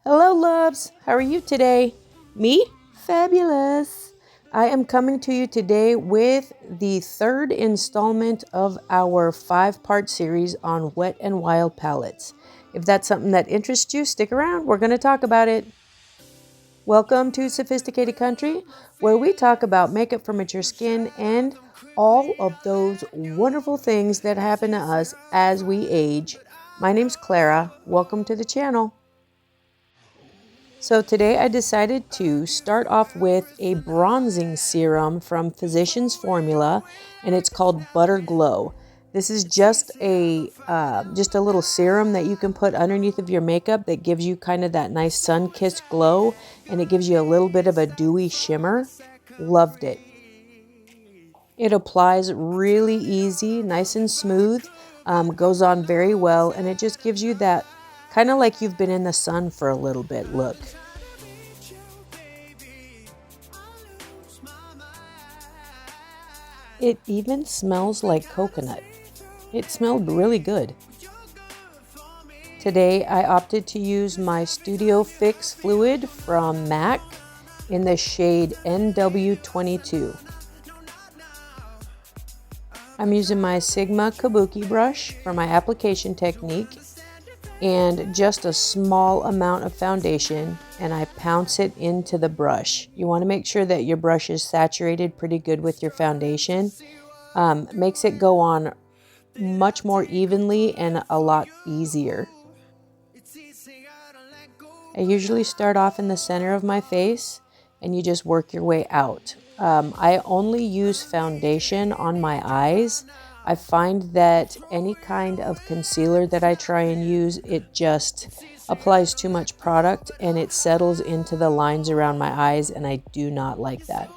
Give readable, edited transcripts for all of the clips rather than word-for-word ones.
Hello, loves. How are you today? Me? Fabulous. I am coming to you today with the third installment of our 5-part series on Wet and Wild palettes. If that's something that interests you, stick around. We're going to talk about it. Welcome to Sophisticated Country, where we talk about makeup for mature skin and all of those wonderful things that happen to us as we age. My name's Clara. Welcome to the channel. So today I decided to start off with a bronzing serum from Physicians Formula, and it's called Butter Glow. This is just a little serum that you can put underneath of your makeup that gives you kind of that nice sun-kissed glow, and it gives you a little bit of a dewy shimmer. Loved it. It applies really easy, nice and smooth, goes on very well, and it just gives you that kind of like you've been in the sun for a little bit look. It even smells like coconut. It smelled really good. Today I opted to use my Studio Fix fluid from MAC in the shade NW22. I'm using my Sigma Kabuki brush for my application technique and just a small amount of foundation, and I pounce it into the brush. You want to make sure that your brush is saturated pretty good with your foundation. Makes it go on much more evenly and a lot easier. I usually start off in the center of my face and you just work your way out. I only use foundation on my eyes. I find that any kind of concealer that I try and use, it just applies too much product and it settles into the lines around my eyes, and I do not like that.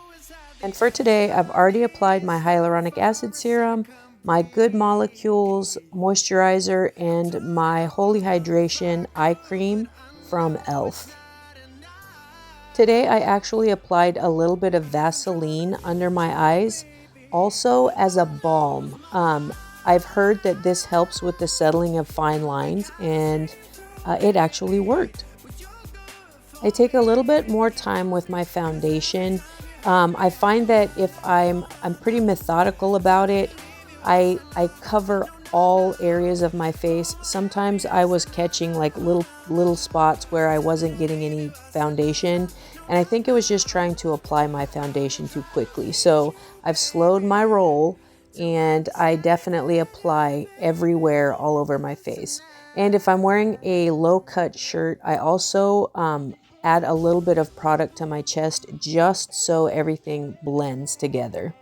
And for today, I've already applied my hyaluronic acid serum, my Good Molecules moisturizer, and my Holy Hydration eye cream from e.l.f. Today, I actually applied a little bit of Vaseline under my eyes, also as a balm. I've heard that this helps with the settling of fine lines, and it actually worked. I take a little bit more time with my foundation. I find that if I'm pretty methodical about it, I cover all areas of my face. Sometimes I was catching like little spots where I wasn't getting any foundation, and I think it was just trying to apply my foundation too quickly. So I've slowed my roll, and I definitely apply everywhere all over my face. And if I'm wearing a low-cut shirt, I also add a little bit of product to my chest just so everything blends together.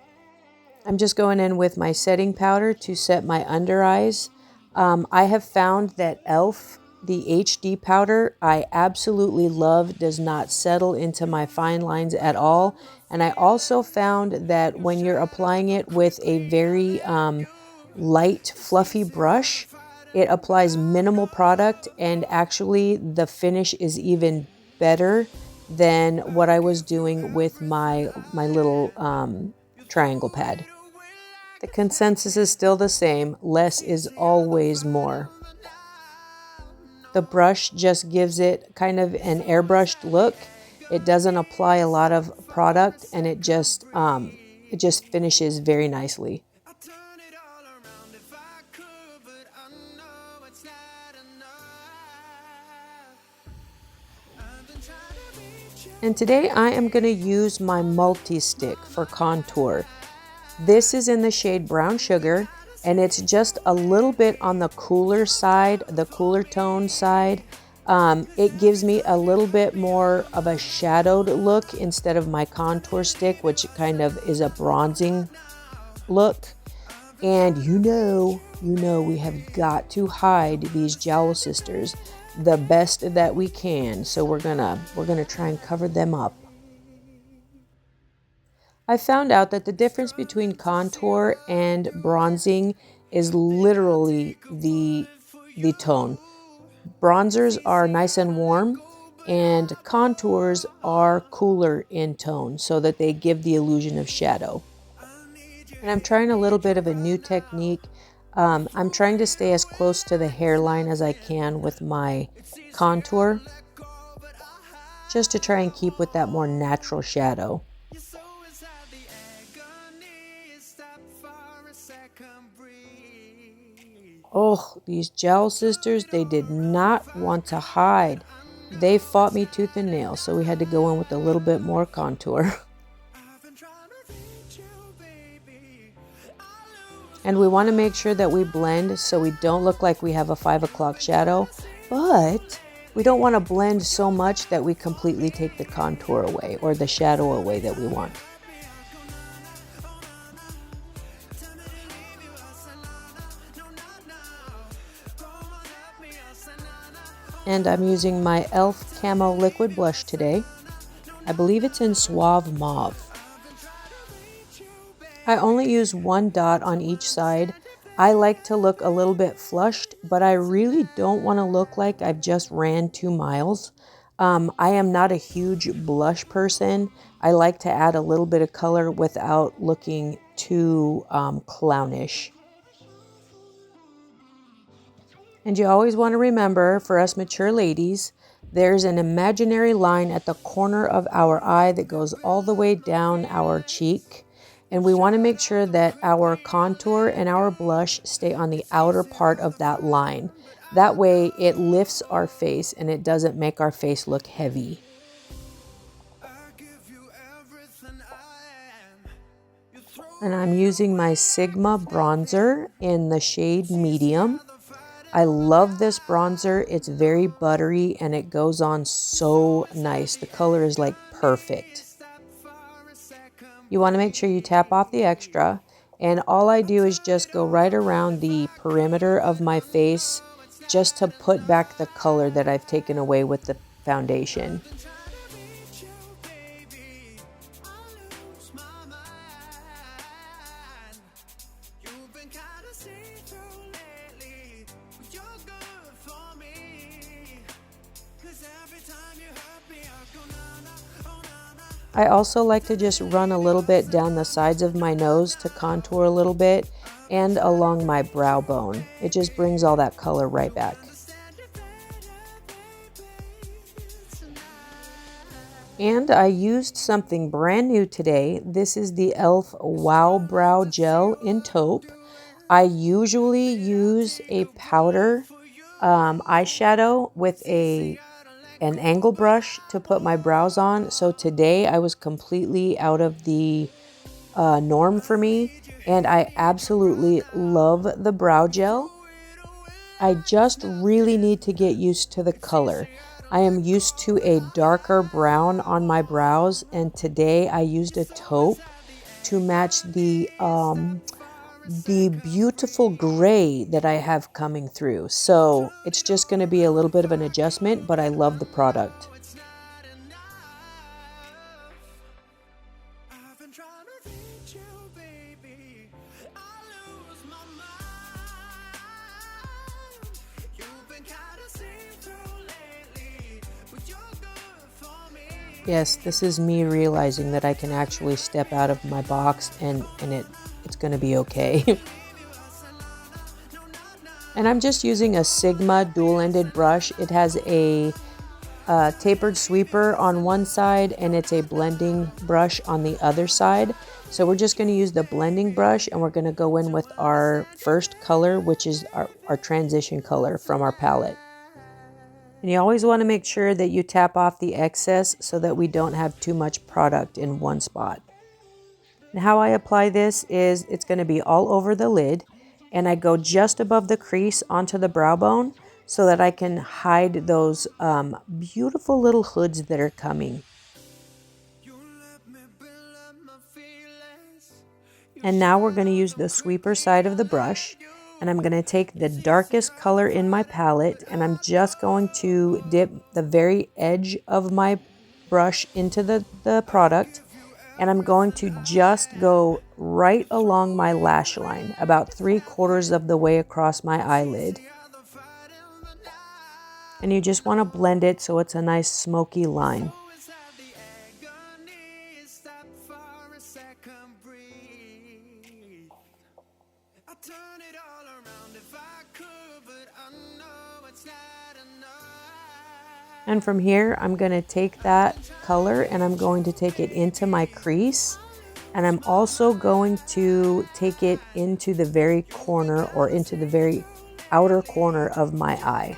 I'm just going in with my setting powder to set my under eyes. I have found that e.l.f., the HD powder, I absolutely love, does not settle into my fine lines at all. And I also found that when you're applying it with a very light, fluffy brush, it applies minimal product, and actually the finish is even better than what I was doing with my little triangle pad. The consensus is still the same. Less is always more. The brush just gives it kind of an airbrushed look. It doesn't apply a lot of product, and it just finishes very nicely. And today I am going to use my multi-stick for contour. This is in the shade Brown Sugar, and it's just a little bit on the cooler side, the cooler tone side. It gives me a little bit more of a shadowed look instead of my contour stick, which kind of is a bronzing look. And you know we have got to hide these jowl sisters the best that we can. So we're gonna try and cover them up. I found out that the difference between contour and bronzing is literally the tone. Bronzers are nice and warm, and contours are cooler in tone so that they give the illusion of shadow. And I'm trying a little bit of a new technique. I'm trying to stay as close to the hairline as I can with my contour. just to try and keep with that more natural shadow. Oh, these gel sisters, they did not want to hide. They fought me tooth and nail, so we had to go in with a little bit more contour. And we want to make sure that we blend so we don't look like we have a 5 o'clock shadow, but we don't want to blend so much that we completely take the contour away or the shadow away that we want. And I'm using my e.l.f. Camo Liquid Blush today. I believe it's in Suave Mauve. I only use one dot on each side. I like to look a little bit flushed, but I really don't want to look like I've just ran 2 miles. I am not a huge blush person. I like to add a little bit of color without looking too clownish. And you always want to remember, for us mature ladies, there's an imaginary line at the corner of our eye that goes all the way down our cheek. And we want to make sure that our contour and our blush stay on the outer part of that line. That way it lifts our face and it doesn't make our face look heavy. And I'm using my Sigma bronzer in the shade Medium. I love this bronzer. It's very buttery and it goes on so nice. The color is like perfect. You want to make sure you tap off the extra, and all I do is just go right around the perimeter of my face just to put back the color that I've taken away with the foundation. I also like to just run a little bit down the sides of my nose to contour a little bit and along my brow bone. It just brings all that color right back. And I used something brand new today. This is the e.l.f. Wow Brow Gel in Taupe. I usually use a powder eyeshadow with an angle brush to put my brows on. So today I was completely out of the norm for me, and I absolutely love the brow gel. I just really need to get used to the color. I am used to a darker brown on my brows, and today I used a taupe to match the beautiful gray that I have coming through. So it's just going to be a little bit of an adjustment, but I love the product. Yes, this is me realizing that I can actually step out of my box and it's going to be okay. And I'm just using a Sigma dual-ended brush. It has a tapered sweeper on one side and it's a blending brush on the other side. So we're just going to use the blending brush and we're going to go in with our first color, which is our transition color from our palette. And you always want to make sure that you tap off the excess so that we don't have too much product in one spot. And how I apply this is it's going to be all over the lid, and I go just above the crease onto the brow bone so that I can hide those beautiful little hoods that are coming. And now we're going to use the sweeper side of the brush, and I'm going to take the darkest color in my palette and I'm just going to dip the very edge of my brush into the product, and I'm going to just go right along my lash line, about 3/4 of the way across my eyelid. And you just want to blend it so it's a nice smoky line. And from here, I'm going to take that color and I'm going to take it into my crease. And I'm also going to take it into the very corner or into the very outer corner of my eye.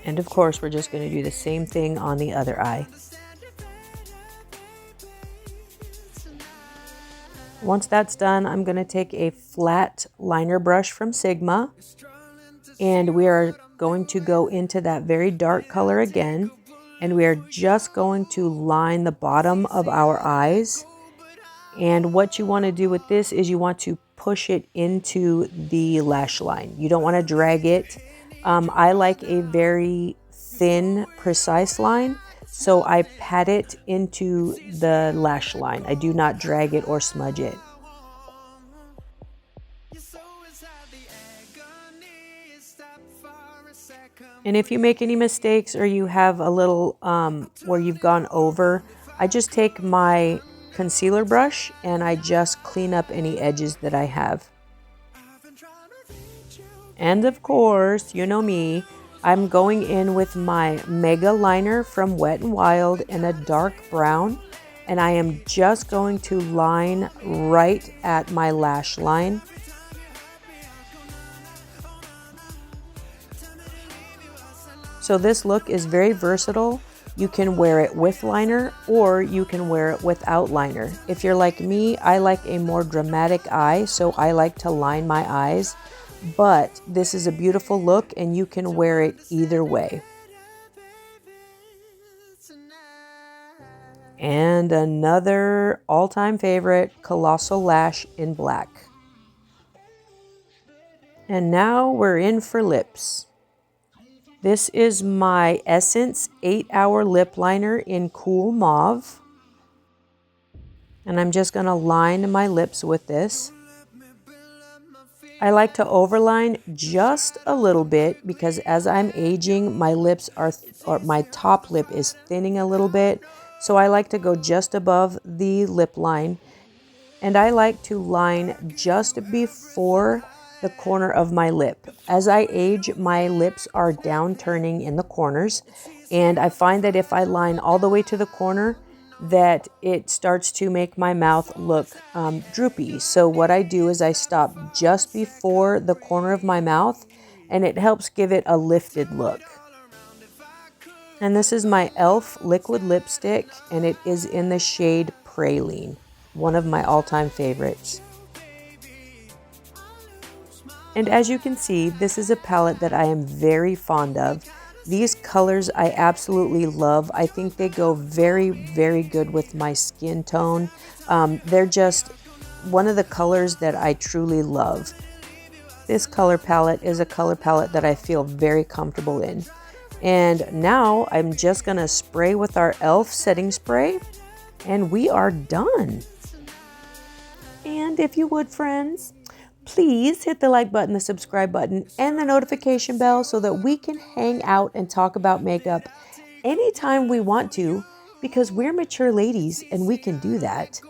And of course, we're just going to do the same thing on the other eye. Once that's done, I'm going to take a flat liner brush from Sigma, and we are going to go into that very dark color again, and we are just going to line the bottom of our eyes. And what you want to do with this is you want to push it into the lash line. You don't want to drag it. I like a very thin, precise line, so I pat it into the lash line. I do not drag it or smudge it. And if you make any mistakes or you have a little where you've gone over, I just take my concealer brush and I just clean up any edges that I have. And of course, you know me, I'm going in with my Mega Liner from Wet n Wild in a dark brown, and I am just going to line right at my lash line. So this look is very versatile. You can wear it with liner or you can wear it without liner. If you're like me, I like a more dramatic eye, so I like to line my eyes. But this is a beautiful look and you can wear it either way. And another all-time favorite, Colossal Lash in black. And now we're in for lips. This is my Essence 8-Hour Lip Liner in Cool Mauve. And I'm just going to line my lips with this. I like to overline just a little bit because as I'm aging, my lips are, or my top lip is thinning a little bit. So I like to go just above the lip line. And I like to line just before the corner of my lip. As I age, my lips are downturning in the corners. And I find that if I line all the way to the corner, that it starts to make my mouth look droopy. So what I do is I stop just before the corner of my mouth, and it helps give it a lifted look. And this is my e.l.f. liquid lipstick, and it is in the shade Praline, one of my all-time favorites. And as you can see, this is a palette that I am very fond of. These colors I absolutely love. I think they go very, very good with my skin tone. They're just one of the colors that I truly love. This color palette is a color palette that I feel very comfortable in. And now I'm just gonna spray with our e.l.f. setting spray, and we are done. And if you would, friends, please hit the like button, the subscribe button, and the notification bell so that we can hang out and talk about makeup anytime we want to, because we're mature ladies and we can do that.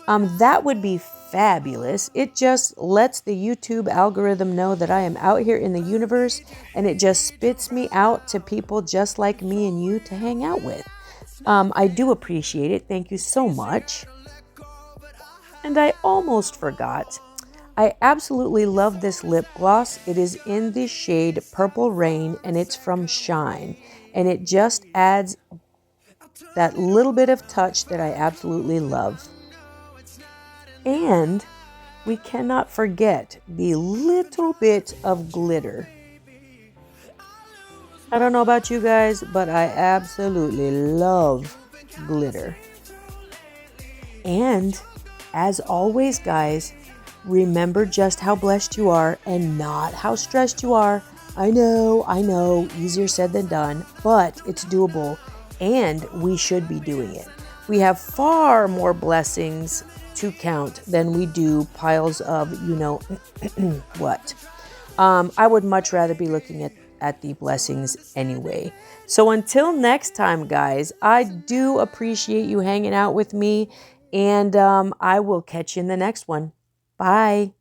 That would be fabulous. It just lets the YouTube algorithm know that I am out here in the universe, and it just spits me out to people just like me and you to hang out with. I do appreciate it. Thank you so much. And I almost forgot. I absolutely love this lip gloss. It is in the shade Purple Rain, and it's from Shine. And it just adds that little bit of touch that I absolutely love. And we cannot forget the little bit of glitter. I don't know about you guys, but I absolutely love glitter. And as always, guys, remember just how blessed you are and not how stressed you are. I know, easier said than done, but it's doable and we should be doing it. We have far more blessings to count than we do piles of, you know, what. I would much rather be looking at at the blessings anyway. So until next time, guys, I do appreciate you hanging out with me, and I will catch you in the next one. Bye.